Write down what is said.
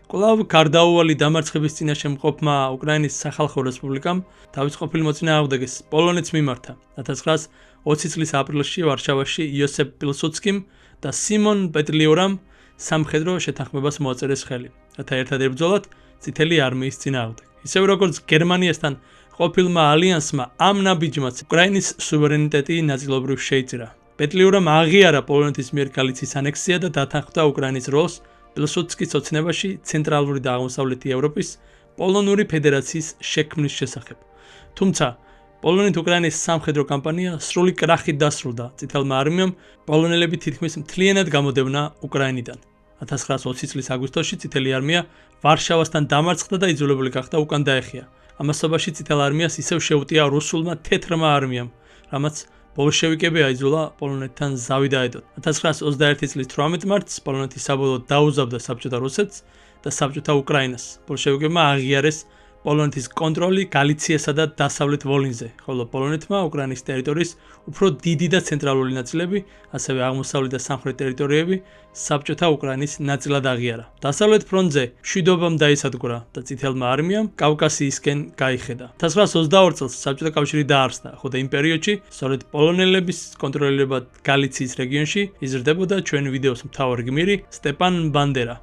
კვლავ გარდაუვალი დამარცხების წინაშე მყოფმა უკრაინის სახალხო რესპუბლიკამ თავისყოფილი მოწინააღმდეგეს პოლონეთს მიმართა 1920 წლის აპრილში ვარშავაში იოსებ პილსუდსკიმ და სიმონ პეტლიორამ სამხედრო შეთანხმებას მოაწერეს ხელი, რათა ერთად ებრძოლათ წითელი არმიის წინააღმდეგ. ისევე როგორც გერმანიასთან ყოფილმა ალიანსმა ამ ნაბიჯმაც უკრაინის სუვერენიტეტი ნაწილობრივ შეიწირა. პეტლიორამ აღიარა პოლონეთის მიერ გალიციის ანექსია და დათანხმდა უკრაინის როლს პილსუდსკის ოცნებაში ცენტრალური და აღმოსავლეთი ევროპის პოლონური ფედერაციის შექმნის შესახებ. თუმცა პოლონეთ-უკრაინის სამხედრო კამპანია სრული კრახით დასრულდა. წითელმა არმიამ პოლონელები თითქმის მთლიანად გამოდევნა უკრაინიდან. 1920 წლის აგვისტოში წითელი არმია ვარშავასთან დამარცხდა და იძულებული გახდა უკან დაეხია. ამასობაში წითელ არმიას ისევ შეუტია რუსულმა თეთრმა არმიამ, რამაც ბოლშევიკები აიძულა პოლონეთთან ზავი დაედოთ. 1921 წლის 18 მარტს პოლონეთი საბოლოოდ დაუზავდა საბჭოთა რუსეთს და საბჭოთა უკრაინას. ბოლშევიკებმა აღიარეს პოლონეთის კონტროლი გალიციასა და დასავლეთ ვოლინზე, ხოლო პოლონეთმა უკრაინის ტერიტორიის უფრო დიდი და ცენტრალური ნაწილები, ასევე აღმოსავლეთ და სამხრეთ ტერიტორიები საბჭოთა უკრაინის ნაწილად აღიარა. დასავლეთ ფრონტზე მშვიდობამ დაისადგურა და წითელმა არმიამ კავკასიისკენ გაიხედა. 1922 წელს საბჭოთა კავშირი დაარსდა, ხოლო იმ პერიოდში სწორედ პოლონელების კონტროლირება გალიციის რეგიონში იზრდებოდა ჩვენი ვიდეოს მთავარი გმირი სტეპან ბანდერა.